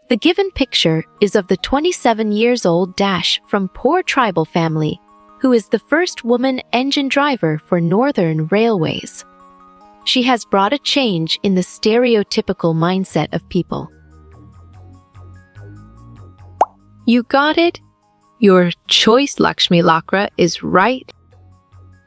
The given picture is of the 27-years-old Dash from poor tribal family, who is the first woman engine driver for Northern Railways. She has brought a change in the stereotypical mindset of people. You got it? Your choice, Lakshmi Lakra, is right.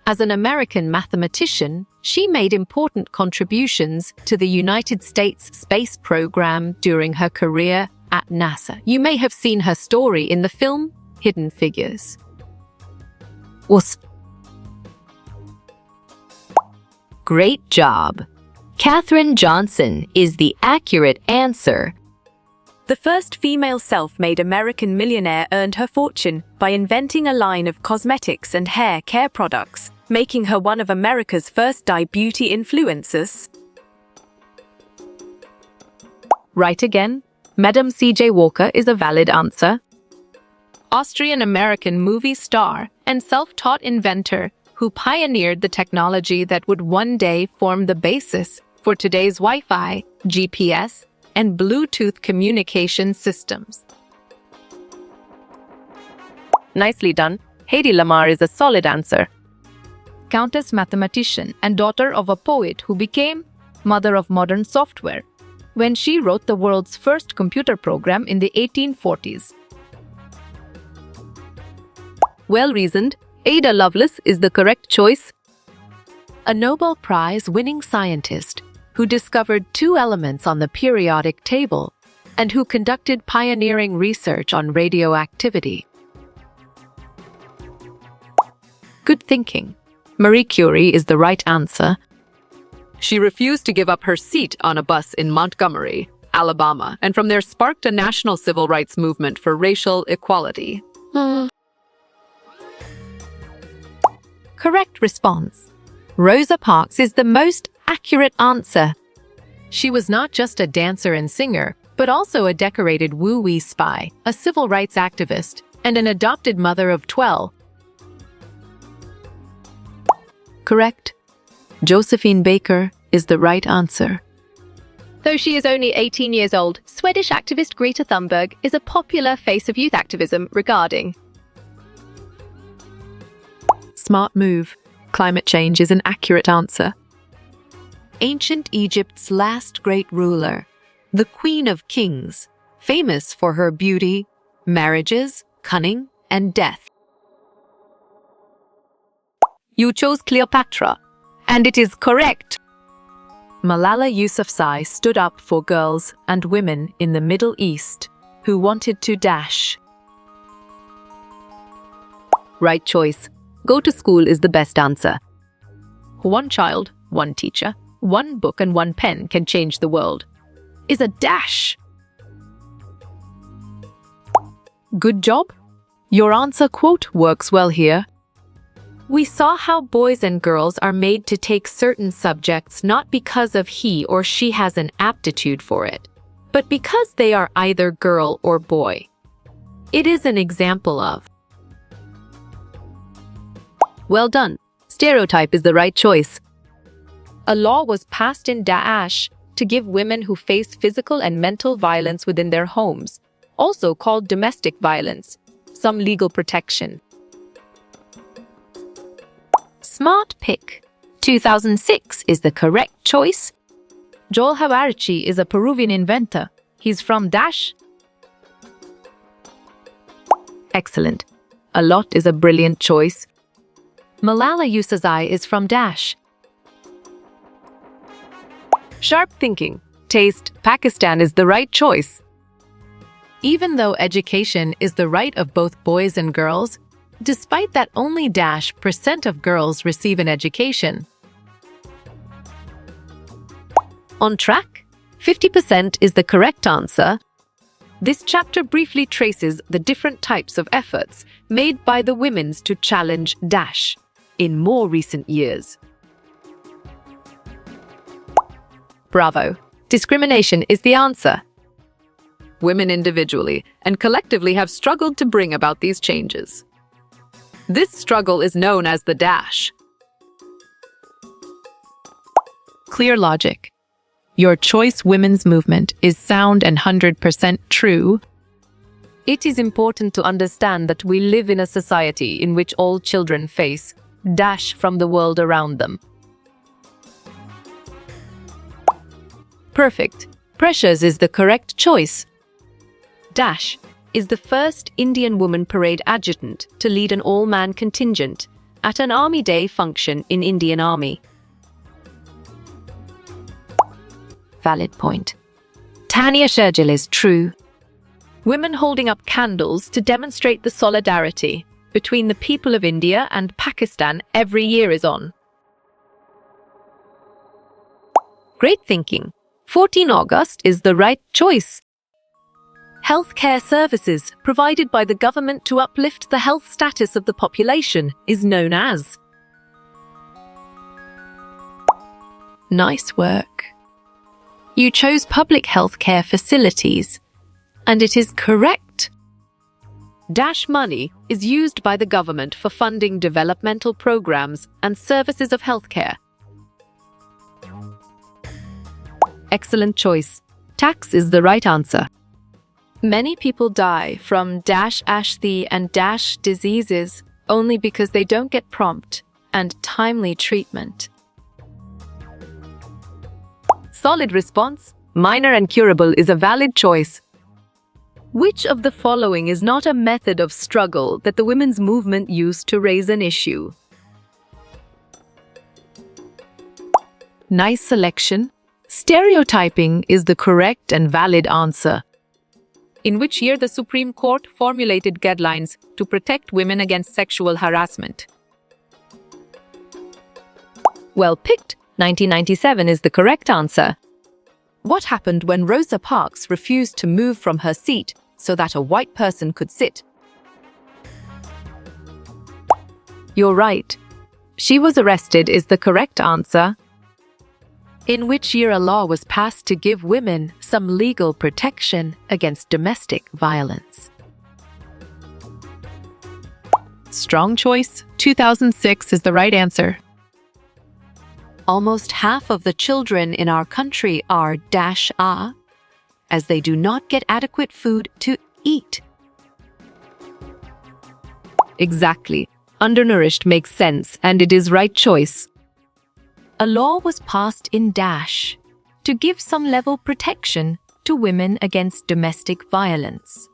As an American mathematician, she made important contributions to the United States space program during her career at NASA. You may have seen her story in the film Hidden Figures. Great job! Katherine Johnson is the accurate answer. The first female self-made American millionaire earned her fortune by inventing a line of cosmetics and hair care products, making her one of America's first beauty influencers. Right again. Madam C.J. Walker is a valid answer. Austrian-American movie star and self-taught inventor who pioneered the technology that would one day form the basis for today's Wi-Fi, GPS, and Bluetooth communication systems. Nicely done. Hedy Lamarr is a solid answer. Countess mathematician and daughter of a poet who became mother of modern software when she wrote the world's first computer program in the 1840s. Well-reasoned, Ada Lovelace is the correct choice. A Nobel Prize-winning scientist who discovered two elements on the periodic table and who conducted pioneering research on radioactivity. Good thinking. Marie Curie is the right answer. She refused to give up her seat on a bus in Montgomery, Alabama, and from there sparked a national civil rights movement for racial equality. Correct response. Rosa Parks is the most accurate answer. She was not just a dancer and singer, but also a decorated woo-wee spy, a civil rights activist, and an adopted mother of 12. Correct. Josephine Baker is the right answer. Though she is only 18 years old, Swedish activist Greta Thunberg is a popular face of youth activism regarding Smart move. Climate change is an accurate answer. Ancient Egypt's last great ruler, the Queen of Kings, famous for her beauty, marriages, cunning, and death. You chose Cleopatra, and it is correct. Malala Yousafzai stood up for girls and women in the Middle East who wanted to dash. Right choice. Go to school is the best answer. One child, one teacher, one book and one pen can change the world. Is a dash. Good job. Your answer quote works well here. We saw how boys and girls are made to take certain subjects not because of he or she has an aptitude for it, but because they are either girl or boy. It is an example of. Well done. Stereotype is the right choice. A law was passed in Daesh to give women who face physical and mental violence within their homes, also called domestic violence, some legal protection. Smart pick. 2006 is the correct choice. Joel Havarchi is a Peruvian inventor. He's from Dash. Excellent. A lot is a brilliant choice. Malala Yousafzai is from Dash. Sharp thinking. Taste. Pakistan is the right choice. Even though education is the right of both boys and girls, despite that only -% of girls receive an education. On track? 50% is the correct answer. This chapter briefly traces the different types of efforts made by the women to challenge Dash in more recent years. Bravo! Discrimination is the answer. Women individually and collectively have struggled to bring about these changes. This struggle is known as the Dash. Clear logic. Your choice women's movement is sound and 100% true. It is important to understand that we live in a society in which all children face dash from the world around them. Perfect. Precious is the correct choice. Dash is the first Indian woman parade adjutant to lead an all-man contingent at an Army Day function in Indian Army. Valid point. Tanya Shergill is true. Women holding up candles to demonstrate the solidarity between the people of India and Pakistan every year is on. Great thinking. 14 August is the right choice. Healthcare services provided by the government to uplift the health status of the population is known as. Nice work. You chose public healthcare facilities, and it is correct. Dash money is used by the government for funding developmental programs and services of healthcare. Excellent choice. Tax is the right answer. Many people die from dash asthma and dash diseases only because they don't get prompt and timely treatment. Solid response. Minor and curable is a valid choice. Which of the following is not a method of struggle that the women's movement used to raise an issue? Nice selection. Stereotyping is the correct and valid answer. In which year the Supreme Court formulated guidelines to protect women against sexual harassment? Well picked. 1997 is the correct answer. What happened when Rosa Parks refused to move from her seat so that a white person could sit? You're right. She was arrested is the correct answer. In which year a law was passed to give women some legal protection against domestic violence? Strong choice. 2006 is the right answer. Almost half of the children in our country are -a, as they do not get adequate food to eat. Exactly. Undernourished makes sense, and it is right choice. A law was passed in dash to give some level protection to women against domestic violence.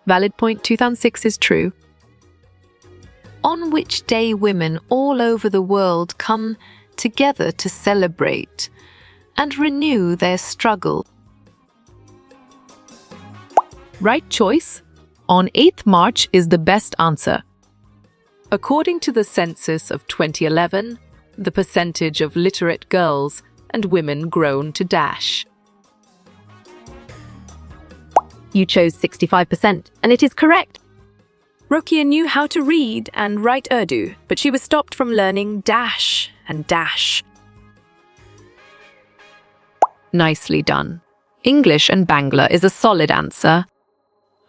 Valid point. 2006 is true. On which day women all over the world come together to celebrate and renew their struggle? Right choice. On 8th March is the best answer. According to the census of 2011, the percentage of literate girls and women grown to dash. You chose 65%, and it is correct. Rokia knew how to read and write Urdu, but she was stopped from learning dash and dash. Nicely done. English and Bangla is a solid answer.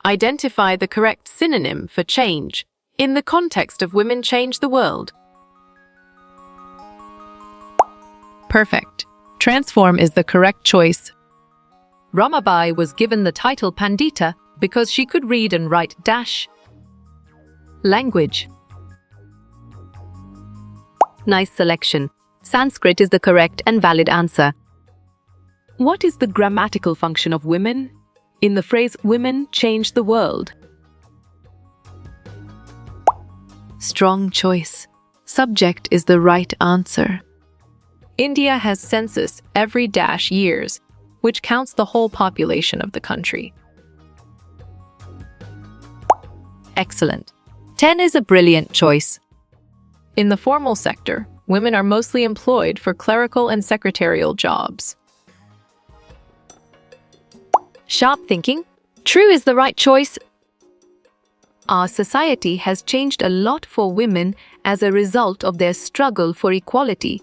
Identify the correct synonym for change in the context of Women Change the World. Perfect. Transform is the correct choice. Ramabai was given the title Pandita because she could read and write dash. Language. Nice selection. Sanskrit is the correct and valid answer. What is the grammatical function of women in the phrase women change the world? Strong choice. Subject is the right answer. India has census every dash years, which counts the whole population of the country. Excellent. 10 is a brilliant choice. In the formal sector, women are mostly employed for clerical and secretarial jobs. Sharp thinking. True is the right choice. Our society has changed a lot for women as a result of their struggle for equality.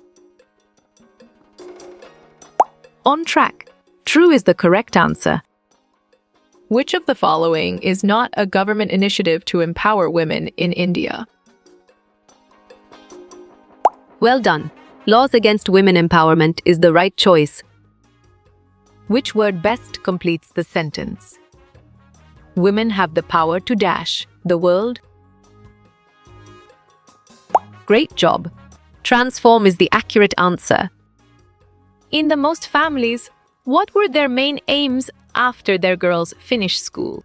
On track. True is the correct answer. Which of the following is not a government initiative to empower women in India? Well done. Laws against women empowerment is the right choice. Which word best completes the sentence? Women have the power to dash the world. Great job. Transform is the accurate answer. In the most families, what were their main aims after their girls finished school?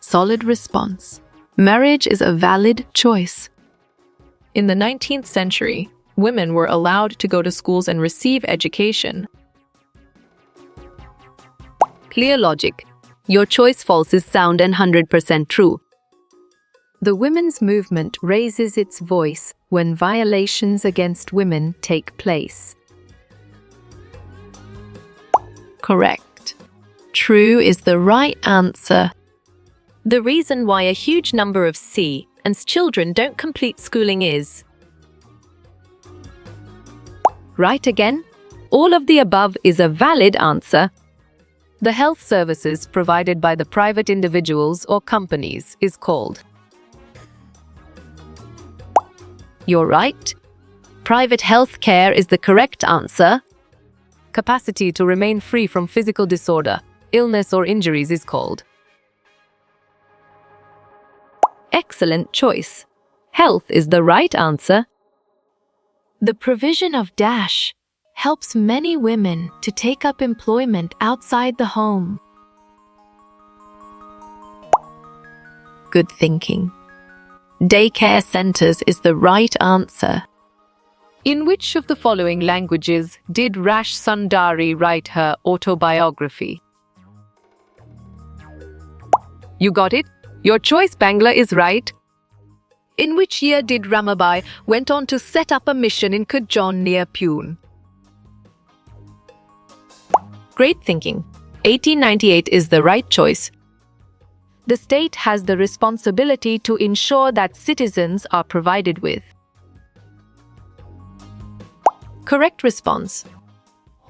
Solid response. Marriage is a valid choice. In the 19th century, women were allowed to go to schools and receive education. Clear logic. Your choice false is sound and 100% true. The women's movement raises its voice when violations against women take place. Correct. True is the right answer. The reason why a huge number of C and children don't complete schooling is Right again? All of the above is a valid answer. the health services provided by the private individuals or companies is called. You're right. Private health care is the correct answer. Capacity to remain free from physical disorder, illness or injuries is called. Excellent choice. Health is the right answer. The provision of dash helps many women to take up employment outside the home. Good thinking. Daycare centers is the right answer. In which of the following languages did Rash Sundari write her autobiography? You got it? Your choice, Bangla, is right. In which year did Ramabai went on to set up a mission in Kujon near Pune? Great thinking. 1898 is the right choice. The state has the responsibility to ensure that citizens are provided with. Correct response.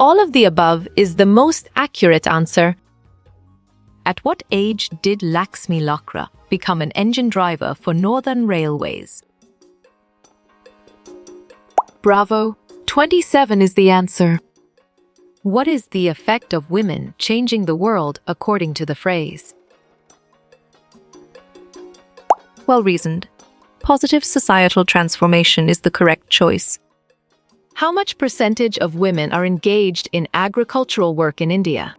All of the above is the most accurate answer. At what age did Lakshmi Lakra become an engine driver for Northern Railways? Bravo! 27 is the answer. What is the effect of women changing the world according to the phrase? Well reasoned. Positive societal transformation is the correct choice. How much percentage of women are engaged in agricultural work in India?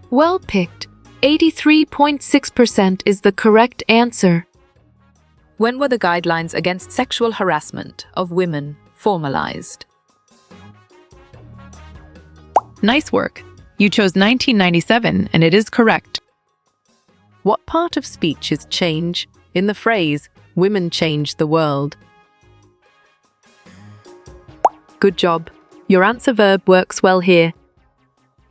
Well picked. 83.6% is the correct answer. When were the guidelines against sexual harassment of women formalized? Nice work. You chose 1997 and it is correct. What part of speech is change in the phrase, women change the world? Good job. Your answer verb works well here.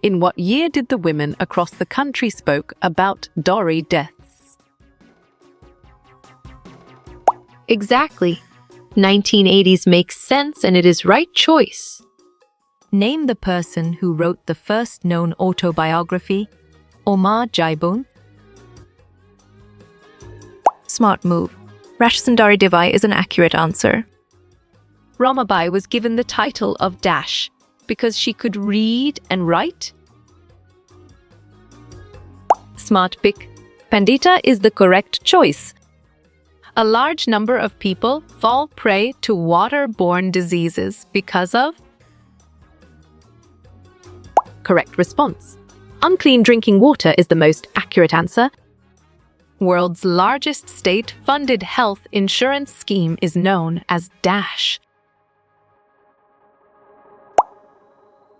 In what year did the women across the country spoke about dowry deaths? Exactly. 1980s makes sense and it is right choice. Name the person who wrote the first known autobiography, Omar Jaibun. Smart move. Rashsundari Devai is an accurate answer. Ramabai was given the title of Dash because she could read and write. Smart pick. Pandita is the correct choice. A large number of people fall prey to waterborne diseases because of. Correct response. Unclean drinking water is the most accurate answer. World's largest state-funded health insurance scheme is known as Dash.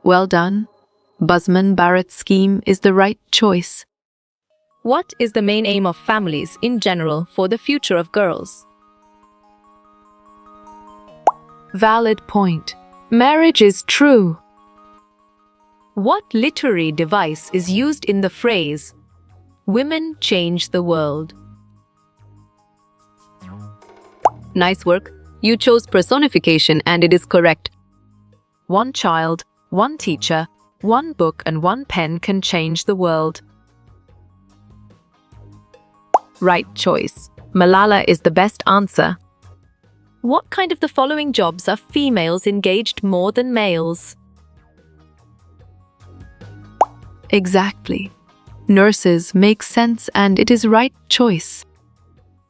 Well done. Busman-Barrett scheme is the right choice. What is the main aim of families in general for the future of girls? Valid point. Marriage is true. What literary device is used in the phrase, women change the world? Nice work. You chose personification and it is correct. One child, one teacher, one book and one pen can change the world. Right choice. Malala is the best answer. What kind of the following jobs are females engaged more than males? Exactly. Nurses make sense and it is right choice.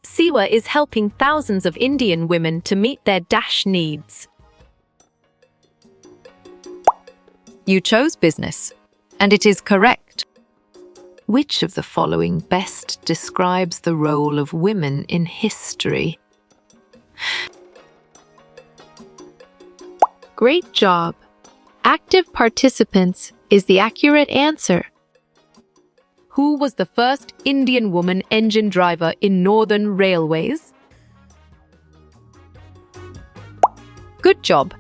Siwa is helping thousands of Indian women to meet their dash needs. You chose business, and it is correct. Which of the following best describes the role of women in history? Great job. Active participants is the accurate answer. Who was the first Indian woman engine driver in Northern Railways? Good job.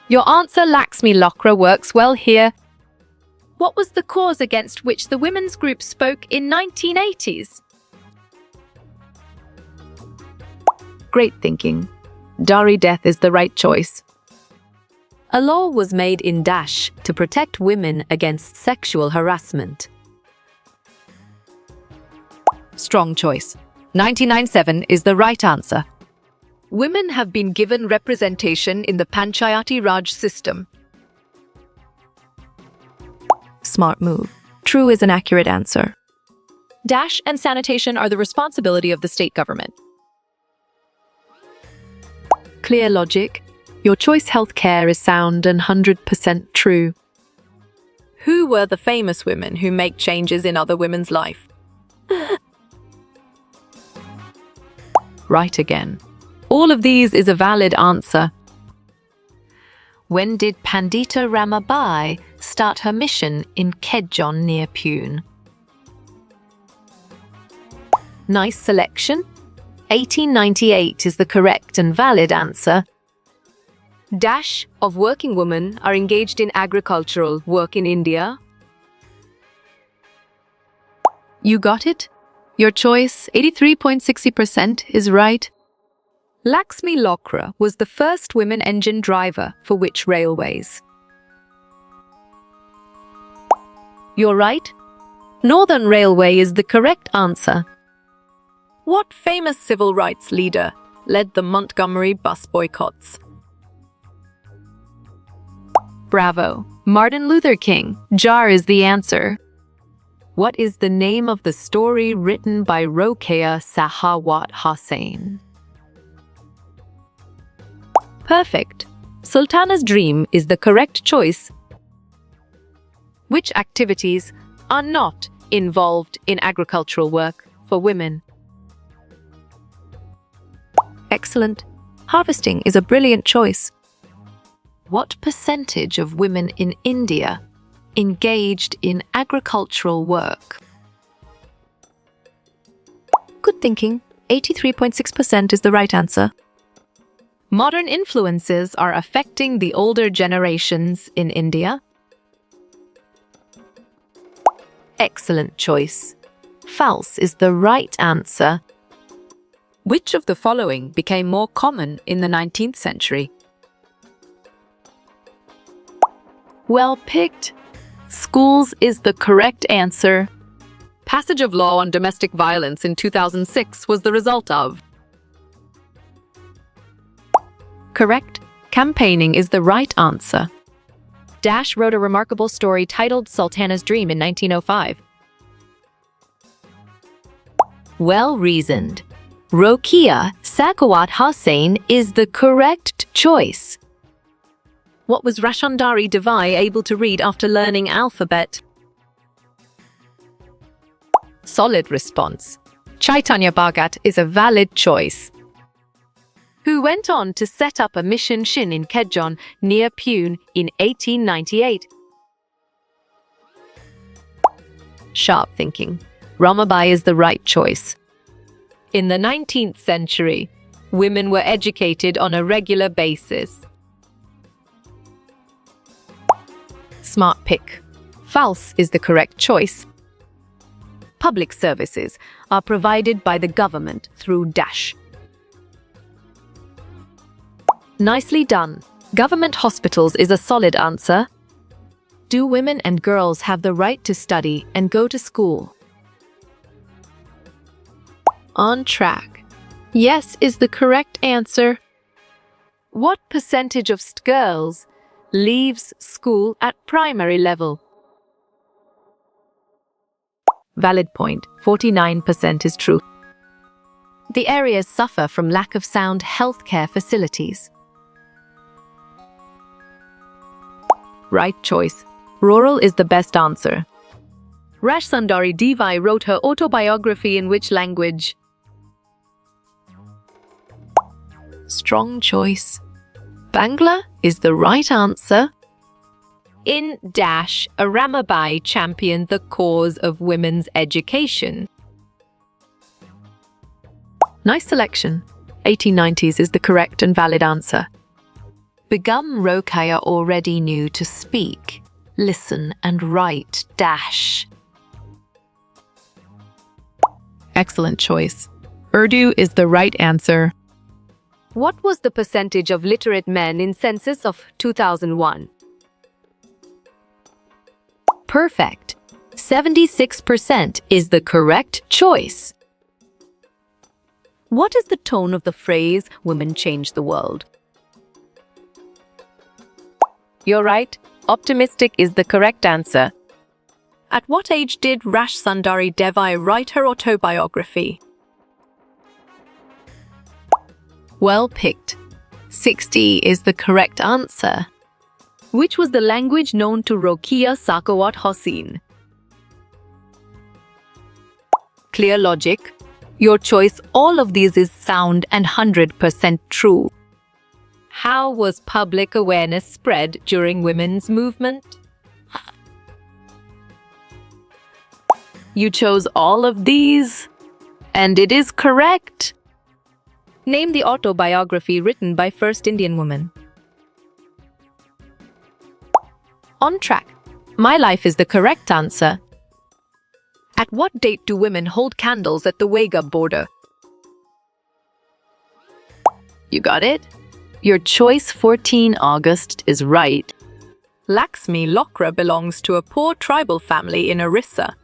Your answer, Lakshmi Lokra, works well here. What was the cause against which the women's group spoke in 1980s? Great thinking. Dowry death is the right choice. A law was made in Dash to protect women against sexual harassment. Strong choice. 1997 is the right answer. Women have been given representation in the Panchayati Raj system. Smart move. True is an accurate answer. Dash and sanitation are the responsibility of the state government. Clear logic. Your choice healthcare is sound and 100% true. Who were the famous women who make changes in other women's life? Right again. All of these is a valid answer. When did Pandita Ramabai start her mission in Kedjon near Pune? Nice selection. 1898 is the correct and valid answer. Dash of working women are engaged in agricultural work in India. You got it? Your choice, 83.60%, is right. Lakshmi Lokra was the first women engine driver for which railways? You're right. Northern Railway is the correct answer. What famous civil rights leader led the Montgomery bus boycotts? Bravo. Martin Luther King. Jar is the answer. What is the name of the story written by Rokeya Sahawat Hossain? Perfect. Sultana's Dream is the correct choice. Which activities are not involved in agricultural work for women? Excellent. Harvesting is a brilliant choice. What percentage of women in India engaged in agricultural work? Good thinking. 83.6% is the right answer. Modern influences are affecting the older generations in India. Excellent choice. False is the right answer. Which of the following became more common in the 19th century? Well picked. Schools is the correct answer. Passage of law on domestic violence in 2006 was the result of. Correct. Campaigning is the right answer. Dash wrote a remarkable story titled Sultana's Dream in 1905. Well reasoned. Rokeya Sakawat Hossain is the correct choice. What was Rashandari Devai able to read after learning alphabet? Solid response. Chaitanya Bhagat is a valid choice. Who went on to set up a mission Shin in Kedjon near Pune in 1898? Sharp thinking. Ramabai is the right choice. In the 19th century, women were educated on a regular basis. Smart pick. False is the correct choice. Public services are provided by the government through Dash. Nicely done. Government hospitals is a solid answer. Do women and girls have the right to study and go to school? On track. Yes is the correct answer. What percentage of girls leaves school at primary level? Valid point. 49% is true. The areas suffer from lack of sound healthcare facilities. Right choice. Rural is the best answer. Rash Sundari Devi wrote her autobiography in which language? Strong choice. Bangla is the right answer. In Dash, Ramabai championed the cause of women's education. Nice selection. 1890s is the correct and valid answer. Begum Rokhaya already knew to speak, listen and write Dash. Excellent choice. Urdu is the right answer. What was the percentage of literate men in census of 2001? Perfect. 76% is the correct choice. What is the tone of the phrase, women change the world? You're right. Optimistic is the correct answer. At what age did Rash Sundari Devi write her autobiography? Well picked. 60 is the correct answer. Which was the language known to Rokia Sakawat Hossein? Clear logic. Your choice, all of these is sound and 100% true. How was public awareness spread during women's movement? You chose all of these, and it is correct. Name the autobiography written by first Indian woman. On track. My life is the correct answer. At what date do women hold candles at the Wega border? You got it? Your choice 14 August is right. Laxmi Lokra belongs to a poor tribal family in Orissa.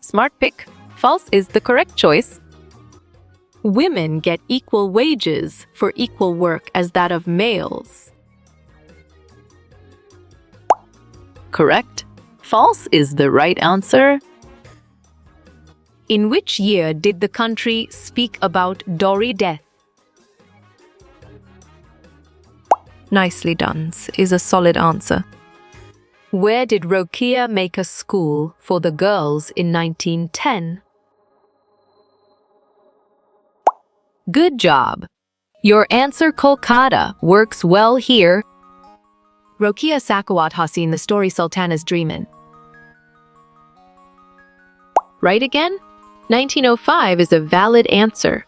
Smart pick. False is the correct choice. Women get equal wages for equal work as that of males. Correct. False is the right answer. In which year did the country speak about Dowry death? Nicely done is a solid answer. Where did Rokia make a school for the girls in 1910? Good job. Your answer Kolkata works well here. Rokia Sakawat Hossein, the story Sultana's Dreamin'. Right again? 1905 is a valid answer.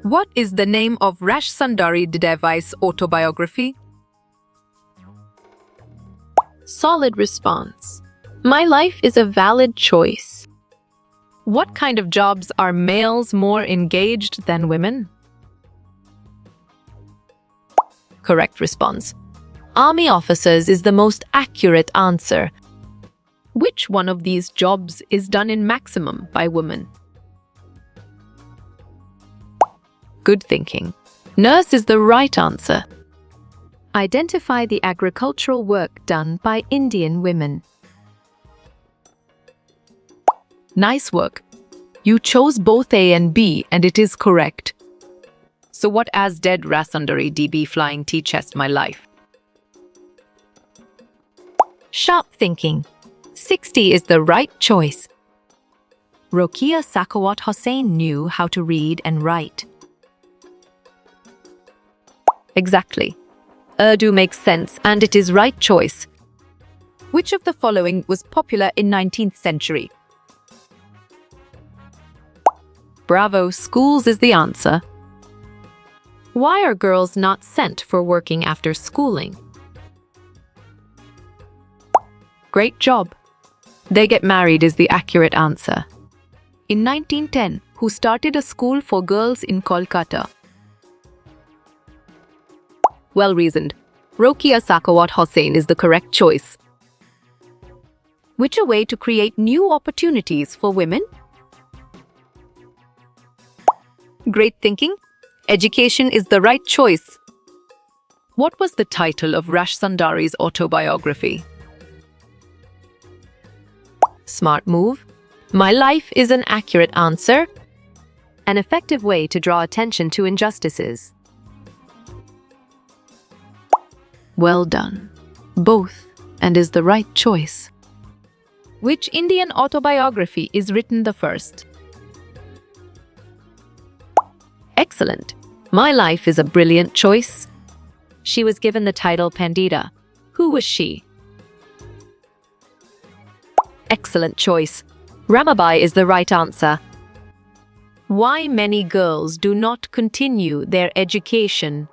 What is the name of Rash Sundari Devi's autobiography? Solid response. My life is a valid choice. What kind of jobs are males more engaged than women? Correct response. Army officers is the most accurate answer. Which one of these jobs is done in maximum by women? Good thinking. Nurse is the right answer. Identify the agricultural work done by Indian women. Nice work. You chose both A and B and it is correct. So what as dead Rasundari DB flying T-chest my life? Sharp thinking. 60 is the right choice. Rokia Sakawat Hossein knew how to read and write. Exactly. Urdu makes sense and it is right choice. Which of the following was popular in 19th century? Bravo, schools is the answer. Why are girls not sent for working after schooling? Great job. They get married is the accurate answer. In 1910, who started a school for girls in Kolkata? Well reasoned. Rokia Sakawat Hossein is the correct choice. Which a way to create new opportunities for women? Great thinking. Education is the right choice. What was the title of Rash Sundari's autobiography? Smart move. My life is an accurate answer. An effective way to draw attention to injustices. Well done. Both, and is the right choice. Which Indian autobiography is written the first? Excellent. My life is a brilliant choice. She was given the title Pandita. Who was she? Excellent choice. Ramabai is the right answer. Why many girls do not continue their education?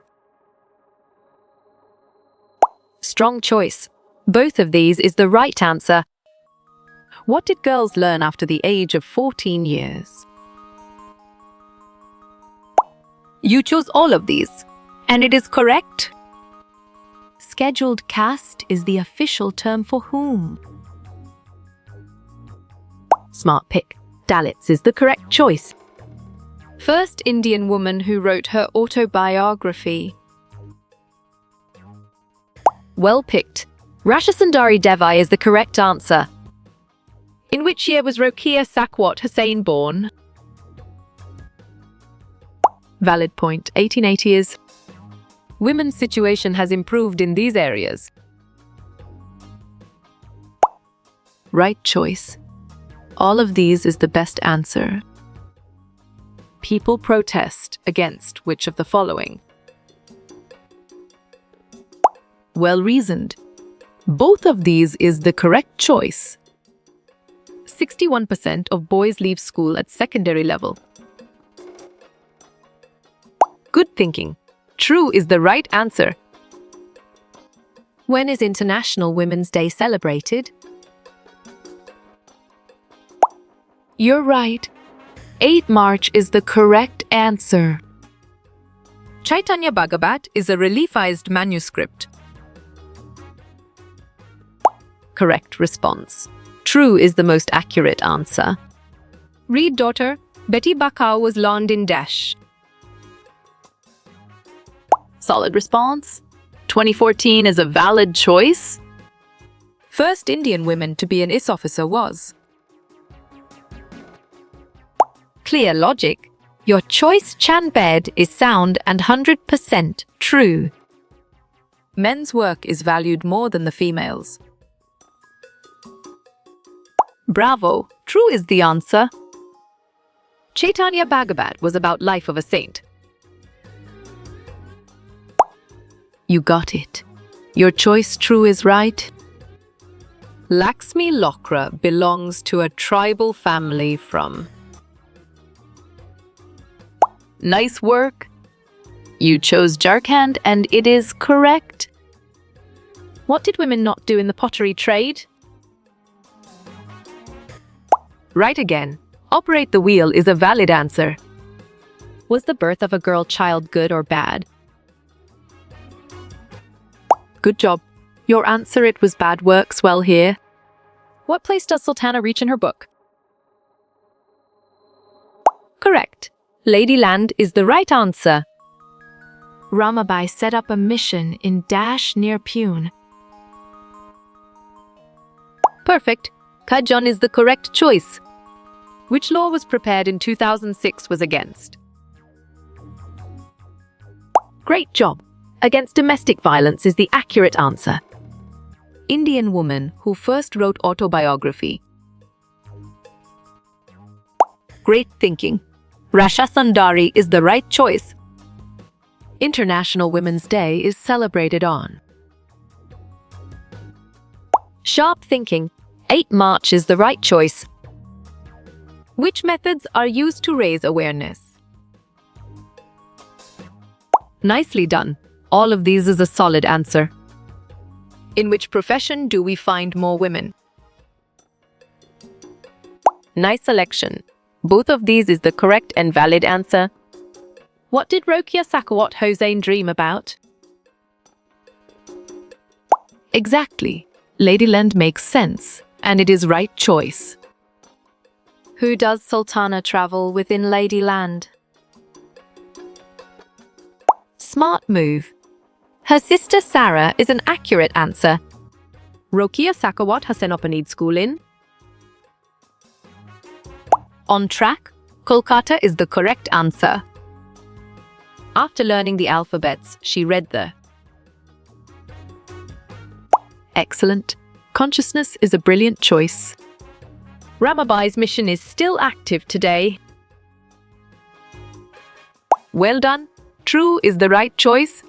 Strong choice. Both of these is the right answer. What did girls learn after the age of 14 years? You chose all of these, and it is correct. Scheduled caste is the official term for whom? Smart pick. Dalits is the correct choice. First Indian woman who wrote her autobiography. Well picked. Rashasundari Devai is the correct answer. In which year was Rokeya Sakwat Hussain born? Valid point. 1880 is. Women's situation has improved in these areas. Right choice. All of these is the best answer. People protest against which of the following? Well reasoned. Both of these is the correct choice. 61% of boys leave school at secondary level. Good thinking. True is the right answer. When is International Women's Day celebrated? You're right. 8 March is the correct answer. Chaitanya Bhagavat is a reliefized manuscript. Correct response. True is the most accurate answer. Read, daughter. Betty Bachau was launched in Dash. Solid response. 2014 is a valid choice. First Indian woman to be an IS officer was. Clear logic. Your choice, Chanbed, is sound and 100% true. Men's work is valued more than the females. Bravo. True is the answer. Chaitanya Bhagavat was about life of a saint. You got it. Your choice true is right. Lakshmi Lokra belongs to a tribal family from. Nice work. You chose Jharkhand and it is correct. What did women not do in the pottery trade? Right again. Operate the wheel is a valid answer. Was the birth of a girl child good or bad? Good job. Your answer it was bad works well here. What place does Sultana reach in her book? Correct. Ladyland is the right answer. Ramabai set up a mission in Dash near Pune. Perfect. Kajon is the correct choice. Which law was prepared in 2006 was against? Great job. Against domestic violence is the accurate answer. Indian woman who first wrote autobiography. Great thinking. Rasha Sundari is the right choice. International Women's Day is celebrated on. Sharp thinking. 8 March is the right choice. Which methods are used to raise awareness? Nicely done. All of these is a solid answer. In which profession do we find more women? Nice selection. Both of these is the correct and valid answer. What did Rokeya Sakwat Hossain dream about? Exactly. Ladyland makes sense, and it is right choice. Who does Sultana travel within Ladyland? Smart move. Her sister Sarah is an accurate answer. Rokia Sakawat Hasenopanid School in. On track, Kolkata is the correct answer. After learning the alphabets, she read the. Excellent. Consciousness is a brilliant choice. Ramabai's mission is still active today. Well done. True is the right choice.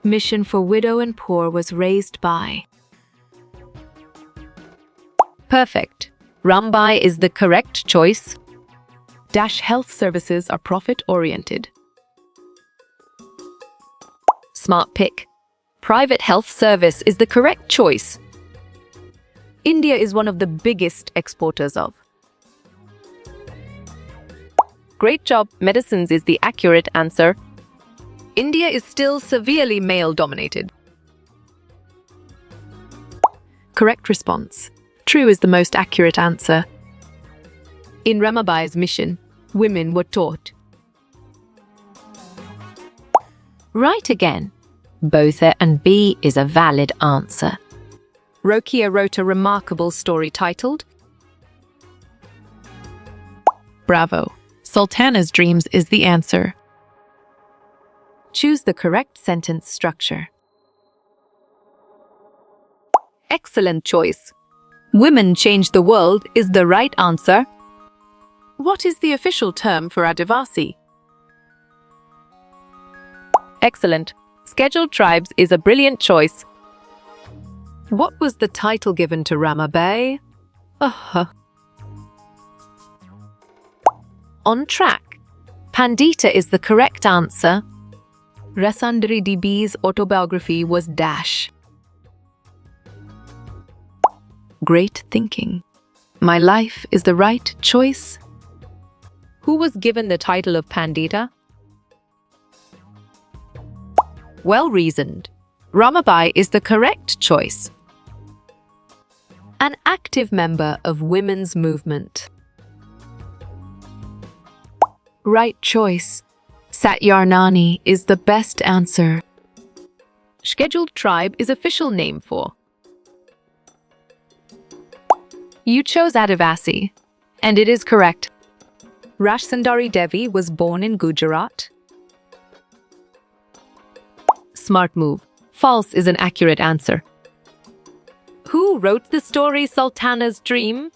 Mission for widow and poor was raised by. Perfect. Rambai is the correct choice. Dash health services are profit-oriented. Smart pick. Private health service is the correct choice. India is one of the biggest exporters of. Great job. Medicines is the accurate answer. India is still severely male-dominated. Correct response. True is the most accurate answer. In Ramabai's mission, women were taught. Right again. Both A and B is a valid answer. Rokia wrote a remarkable story titled Bravo. Sultana's Dreams is the answer. Choose the correct sentence structure. Excellent choice. Women change the world is the right answer. What is the official term for Adivasi? Excellent. Scheduled tribes is a brilliant choice. What was the title given to Ramabai? On track. Pandita is the correct answer. Rasandri DB's autobiography was Dash. Great thinking. My life is the right choice. Who was given the title of Pandita? Well reasoned. Ramabai is the correct choice. An active member of women's movement. Right choice. Satyarnani is the best answer. Scheduled tribe is official name for. You chose Adivasi, and it is correct. Rashsundari Devi was born in Gujarat. Smart move. False is an accurate answer. Who wrote the story Sultana's Dream?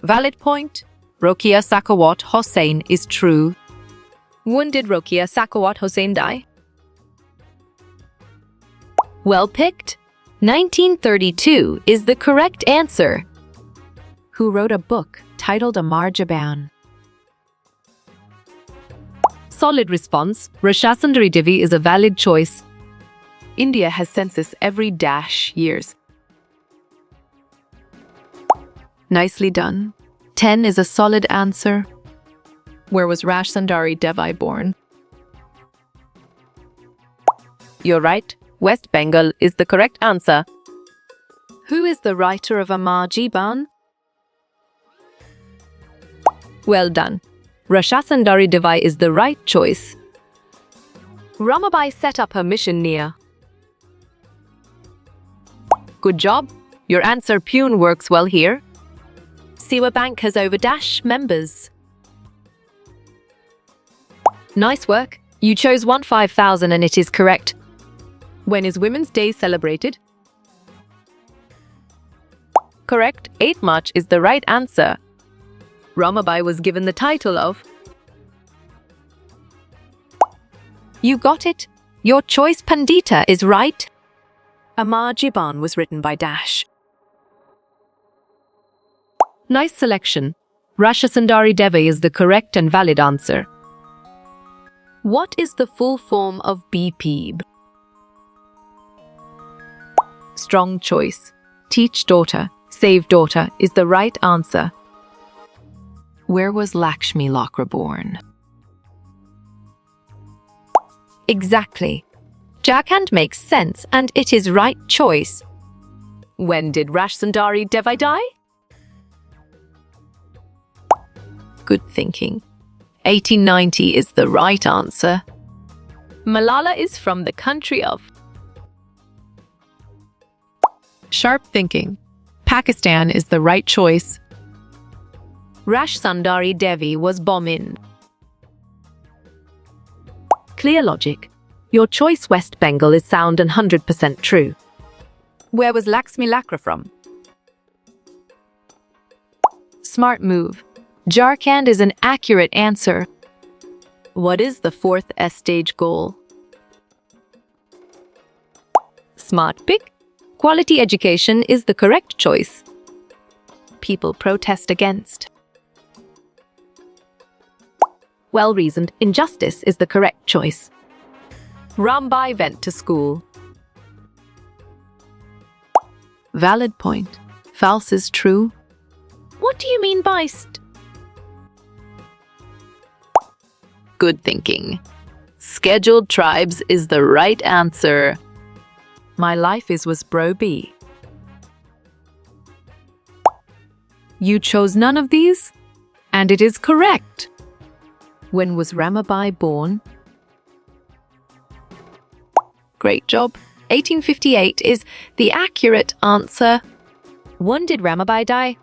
Valid point. Rokia Sakawat Hossain is true. When did Rokia Sakawat Hossain die? Well picked. 1932 is the correct answer. Who wrote a book titled Amar Jaban? Solid response. Rashasundari Devi is a valid choice. India has census every dash years. Nicely done. 10 is a solid answer. Where was Rashsundari Devi born? You're right. West Bengal is the correct answer. Who is the writer of Amar Jaban? Well done. Rashasundari Devi is the right choice. Ramabai set up her mission near. Good job. Your answer Pune works well here. Siwa Bank has over dash members. Nice work. You chose 15,000 and it is correct. When is Women's Day celebrated? Correct. 8 March is the right answer. Ramabai was given the title of. You got it. Your choice Pandita is right. Amar Jaban was written by Dash. Nice selection. Rashasundari Devi is the correct and valid answer. What is the full form of BPEB? Strong choice. Teach daughter, save daughter is the right answer. Where was Lakshmi Lakra born? Exactly. Jharkhand makes sense and it is right choice. When did Rashsundari Devi die? Good thinking. 1890 is the right answer. Malala is from the country of. Sharp thinking. Pakistan is the right choice. Rash Sundari Devi was bombed. Clear logic. Your choice West Bengal is sound and 100% true. Where was Lakshmi Lakra from? Smart move. Jharkhand is an accurate answer. What is the fourth S-stage goal? Smart pick. Quality education is the correct choice. People protest against. Well-reasoned, injustice is the correct choice. Rambai went to school. Valid point. False is true. What do you mean by Good thinking. Scheduled tribes is the right answer. My life is was bro B. You chose none of these, and it is correct. When was Ramabai born? Great job. 1858 is the accurate answer. When did Ramabai die?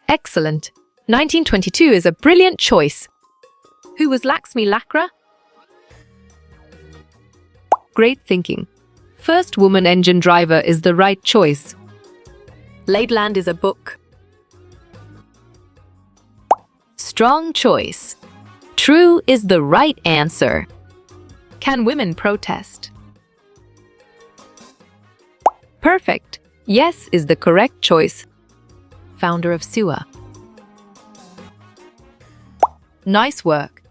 Excellent. 1922 is a brilliant choice. Who was Lakshmi Lakra? Great thinking. First woman engine driver is the right choice. Laidland is a book. Strong choice. True is the right answer. Can women protest? Perfect. Yes is the correct choice. Founder of SUA. Nice work.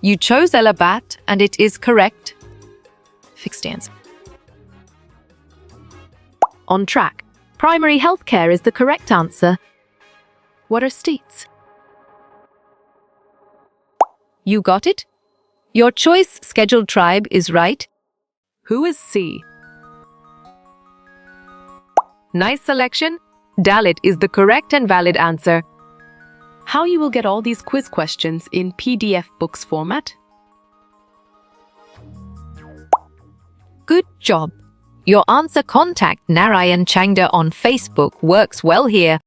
You chose Elabat and it is correct. Fixed answer. On track. Primary healthcare is the correct answer. What are states? You got it? Your choice scheduled tribe is right. Who is C? Nice selection. Dalit is the correct and valid answer. How you will get all these quiz questions in PDF books format? Good job. Your answer contact Narayan Changda on Facebook works well here.